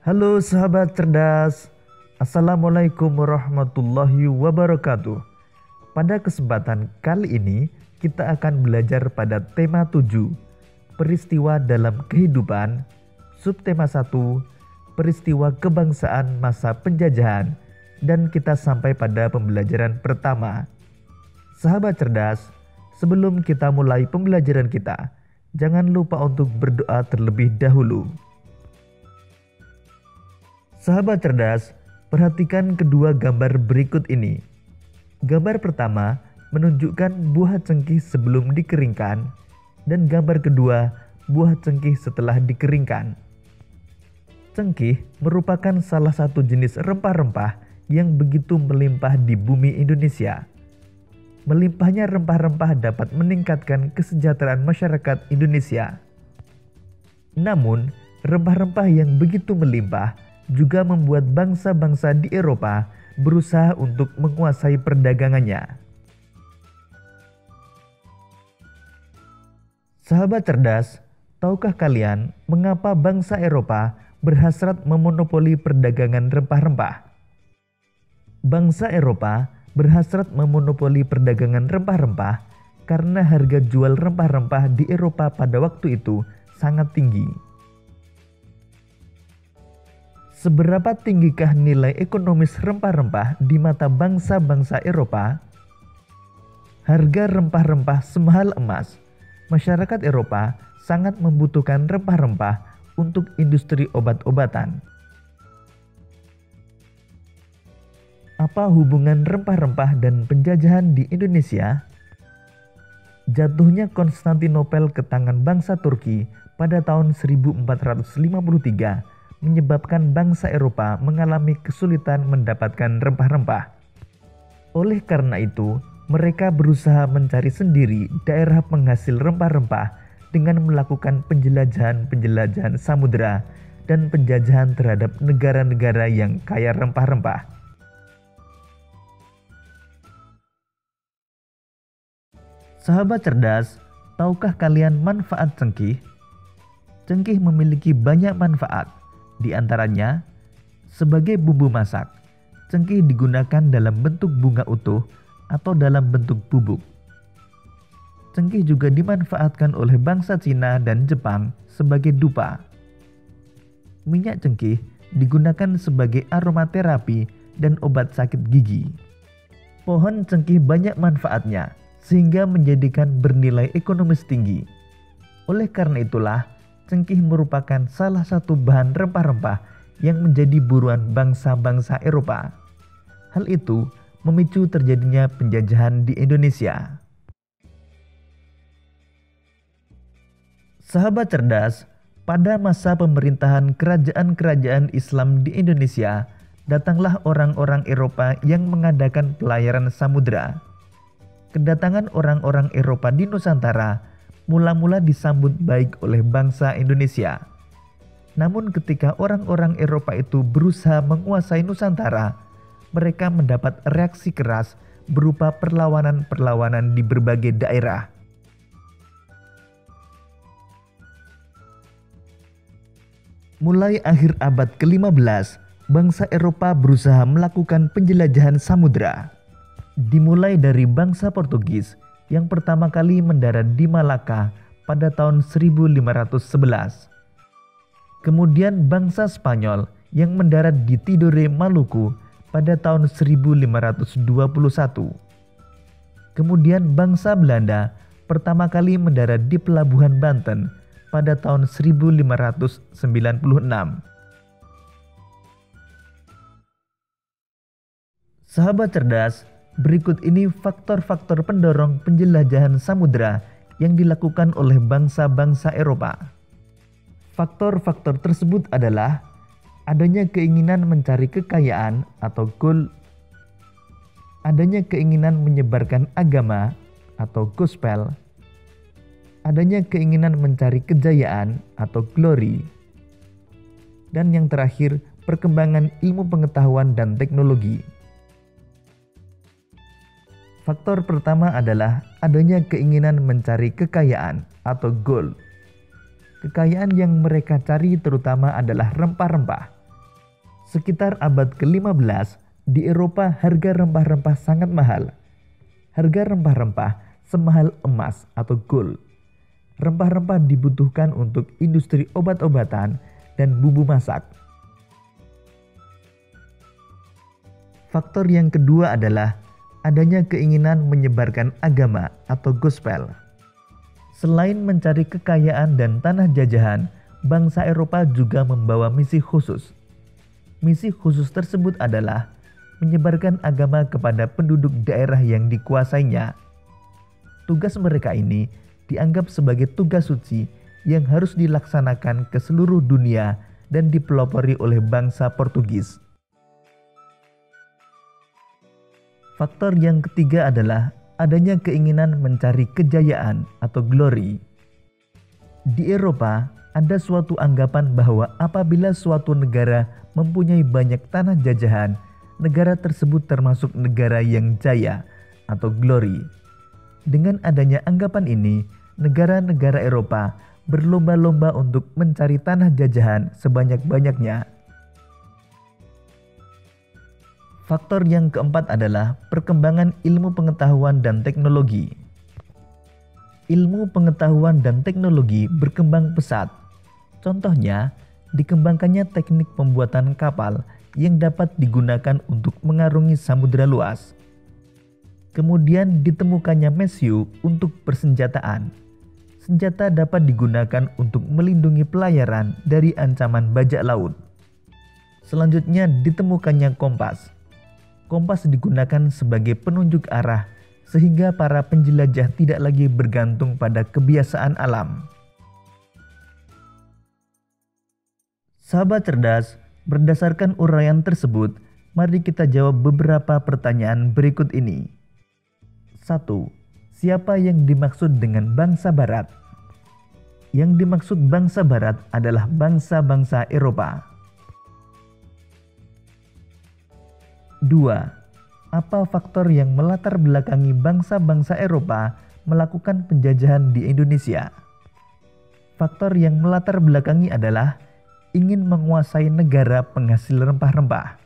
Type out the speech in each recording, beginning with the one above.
Halo sahabat cerdas, Assalamualaikum warahmatullahi wabarakatuh. Pada kesempatan kali ini kita akan belajar pada tema 7, peristiwa dalam kehidupan, subtema 1, peristiwa kebangsaan masa penjajahan, dan kita sampai pada pembelajaran pertama. Sahabat cerdas, sebelum kita mulai pembelajaran kita, jangan lupa untuk berdoa terlebih dahulu. Sahabat cerdas, perhatikan kedua gambar berikut ini. Gambar pertama menunjukkan buah cengkih sebelum dikeringkan, dan gambar kedua buah cengkih setelah dikeringkan. Cengkih merupakan salah satu jenis rempah-rempah yang begitu melimpah di bumi Indonesia. Melimpahnya rempah-rempah dapat meningkatkan kesejahteraan masyarakat Indonesia. Namun, rempah-rempah yang begitu melimpah juga membuat bangsa-bangsa di Eropa berusaha untuk menguasai perdagangannya. Sahabat cerdas, tahukah kalian mengapa bangsa Eropa berhasrat memonopoli perdagangan rempah-rempah? Bangsa Eropa berhasrat memonopoli perdagangan rempah-rempah karena harga jual rempah-rempah di Eropa pada waktu itu sangat tinggi. Seberapa tinggikah nilai ekonomis rempah-rempah di mata bangsa-bangsa Eropa? Harga rempah-rempah semahal emas. Masyarakat Eropa sangat membutuhkan rempah-rempah untuk industri obat-obatan. Apa hubungan rempah-rempah dan penjajahan di Indonesia? Jatuhnya Konstantinopel ke tangan bangsa Turki pada tahun 1453 menyebabkan bangsa Eropa mengalami kesulitan mendapatkan rempah-rempah. Oleh karena itu, mereka berusaha mencari sendiri daerah penghasil rempah-rempah dengan melakukan penjelajahan-penjelajahan samudera dan penjajahan terhadap negara-negara yang kaya rempah-rempah. Sahabat cerdas, tahukah kalian manfaat cengkih? Cengkih memiliki banyak manfaat. Di antaranya, sebagai bumbu masak, cengkih digunakan dalam bentuk bunga utuh atau dalam bentuk bubuk. Cengkih juga dimanfaatkan oleh bangsa Cina dan Jepang sebagai dupa. Minyak cengkih digunakan sebagai aromaterapi dan obat sakit gigi. Pohon cengkih banyak manfaatnya sehingga menjadikan bernilai ekonomis tinggi. Oleh karena itulah, cengkih merupakan salah satu bahan rempah-rempah yang menjadi buruan bangsa-bangsa Eropa. Hal itu memicu terjadinya penjajahan di Indonesia. Sahabat cerdas, pada masa pemerintahan kerajaan-kerajaan Islam di Indonesia, datanglah orang-orang Eropa yang mengadakan pelayaran samudera. Kedatangan orang-orang Eropa di Nusantara mula-mula disambut baik oleh bangsa Indonesia. Namun ketika orang-orang Eropa itu berusaha menguasai Nusantara, mereka mendapat reaksi keras berupa perlawanan-perlawanan di berbagai daerah. Mulai akhir abad ke-15, bangsa Eropa berusaha melakukan penjelajahan samudera. Dimulai dari bangsa Portugis yang pertama kali mendarat di Malaka pada tahun 1511. Kemudian bangsa Spanyol yang mendarat di Tidore, Maluku pada tahun 1521. Kemudian bangsa Belanda pertama kali mendarat di Pelabuhan Banten pada tahun 1596. Sahabat cerdas, berikut ini faktor-faktor pendorong penjelajahan samudera yang dilakukan oleh bangsa-bangsa Eropa. Faktor-faktor tersebut adalah adanya keinginan mencari kekayaan atau goal, adanya keinginan menyebarkan agama atau gospel, adanya keinginan mencari kejayaan atau glory, dan yang terakhir perkembangan ilmu pengetahuan dan teknologi. Faktor pertama adalah adanya keinginan mencari kekayaan atau goal. Kekayaan yang mereka cari terutama adalah rempah-rempah. Sekitar abad ke-15, di Eropa harga rempah-rempah sangat mahal. Harga rempah-rempah semahal emas atau gold. Rempah-rempah dibutuhkan untuk industri obat-obatan dan bumbu masak. Faktor yang kedua adalah adanya keinginan menyebarkan agama atau gospel. Selain mencari kekayaan dan tanah jajahan, bangsa Eropa juga membawa misi khusus. Misi khusus tersebut adalah menyebarkan agama kepada penduduk daerah yang dikuasainya. Tugas mereka ini dianggap sebagai tugas suci yang harus dilaksanakan ke seluruh dunia dan dipelopori oleh bangsa Portugis. Faktor yang ketiga adalah adanya keinginan mencari kejayaan atau glory. Di Eropa, ada suatu anggapan bahwa apabila suatu negara mempunyai banyak tanah jajahan, negara tersebut termasuk negara yang jaya atau glory. Dengan adanya anggapan ini, negara-negara Eropa berlomba-lomba untuk mencari tanah jajahan sebanyak-banyaknya. Faktor yang keempat adalah perkembangan ilmu pengetahuan dan teknologi. Ilmu pengetahuan dan teknologi berkembang pesat. Contohnya, dikembangkannya teknik pembuatan kapal yang dapat digunakan untuk mengarungi samudera luas. Kemudian ditemukannya mesiu untuk persenjataan. Senjata dapat digunakan untuk melindungi pelayaran dari ancaman bajak laut. Selanjutnya ditemukannya kompas. Kompas digunakan sebagai penunjuk arah sehingga para penjelajah tidak lagi bergantung pada kebiasaan alam. Sahabat cerdas, berdasarkan uraian tersebut, mari kita jawab beberapa pertanyaan berikut ini. 1. Siapa yang dimaksud dengan bangsa Barat? Yang dimaksud bangsa Barat adalah bangsa-bangsa Eropa. 2. Apa faktor yang melatar belakangi bangsa-bangsa Eropa melakukan penjajahan di Indonesia? Faktor yang melatar belakangi adalah ingin menguasai negara penghasil rempah-rempah.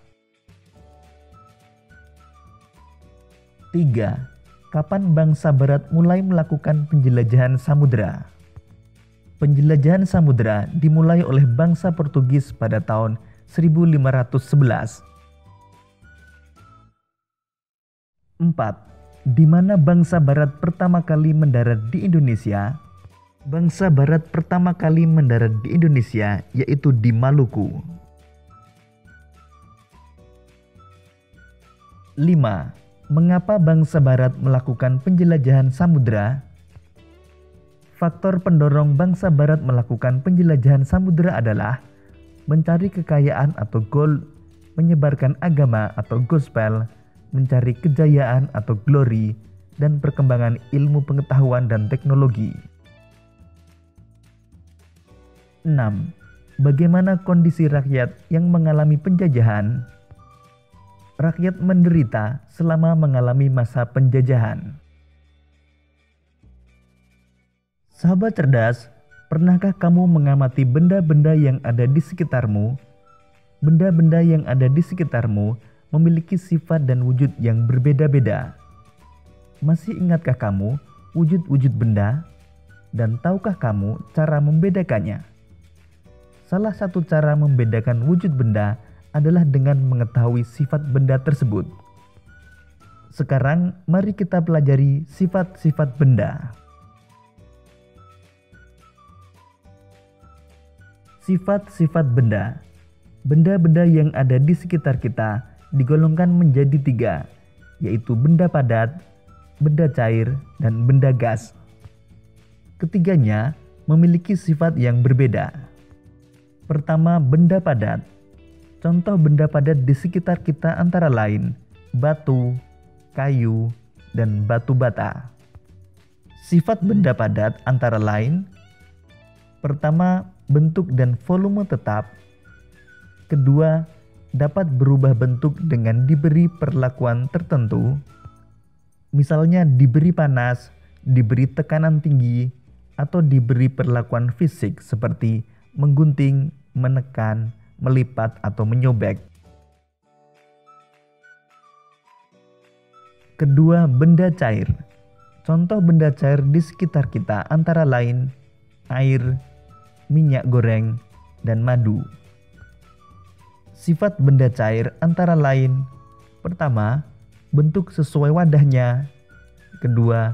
3. Kapan bangsa Barat mulai melakukan penjelajahan samudera? Penjelajahan samudera dimulai oleh bangsa Portugis pada tahun 1511. 4. Di mana bangsa Barat pertama kali mendarat di Indonesia? Bangsa Barat pertama kali mendarat di Indonesia yaitu di Maluku. 5. Mengapa bangsa Barat melakukan penjelajahan samudera? Faktor pendorong bangsa Barat melakukan penjelajahan samudera adalah mencari kekayaan atau gold, menyebarkan agama atau gospel, mencari kejayaan atau glory, dan perkembangan ilmu pengetahuan dan teknologi. 6. Bagaimana kondisi rakyat yang mengalami penjajahan? Rakyat menderita selama mengalami masa penjajahan. Sahabat cerdas, pernahkah kamu mengamati benda-benda yang ada di sekitarmu? Benda-benda yang ada di sekitarmu memiliki sifat dan wujud yang berbeda-beda. Masih ingatkah kamu wujud-wujud benda? Dan tahukah kamu cara membedakannya? Salah satu cara membedakan wujud benda adalah dengan mengetahui sifat benda tersebut. Sekarang mari kita pelajari sifat-sifat benda. Sifat-sifat benda. Benda-benda yang ada di sekitar kita digolongkan menjadi 3, yaitu benda padat, benda cair, dan benda gas. Ketiganya memiliki sifat yang berbeda. Pertama, benda padat. Contoh benda padat di sekitar kita antara lain batu, kayu, dan batu bata. Sifat benda padat antara lain: pertama, bentuk dan volume tetap. Kedua, dapat berubah bentuk dengan diberi perlakuan tertentu. Misalnya diberi panas, diberi tekanan tinggi, atau diberi perlakuan fisik seperti menggunting, menekan, melipat, atau menyobek. Kedua, benda cair. Contoh benda cair di sekitar kita antara lain air, minyak goreng, dan madu. Sifat benda cair antara lain: pertama, bentuk sesuai wadahnya. Kedua,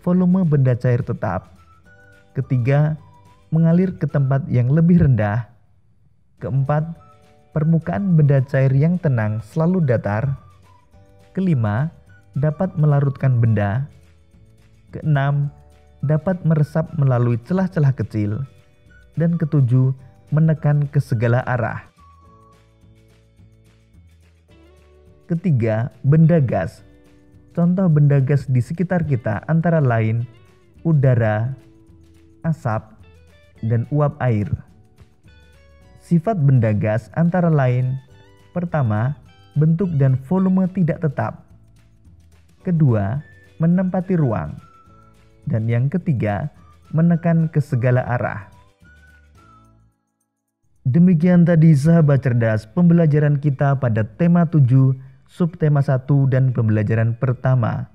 volume benda cair tetap. Ketiga, mengalir ke tempat yang lebih rendah. Keempat, permukaan benda cair yang tenang selalu datar. Kelima, dapat melarutkan benda. Keenam, dapat meresap melalui celah-celah kecil. Dan ketujuh, menekan ke segala arah. Ketiga, benda gas. Contoh benda gas di sekitar kita antara lain udara, asap, dan uap air. Sifat benda gas antara lain: pertama, bentuk dan volume tidak tetap. Kedua, menempati ruang. Dan yang ketiga, menekan ke segala arah. Demikian tadi sahabat cerdas pembelajaran kita pada tema 7, subtema 1 dan pembelajaran pertama.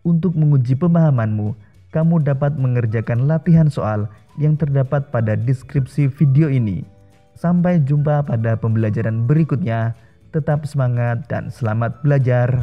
Untuk menguji pemahamanmu, kamu dapat mengerjakan latihan soal yang terdapat pada deskripsi video ini. Sampai jumpa pada pembelajaran berikutnya. Tetap semangat dan selamat belajar.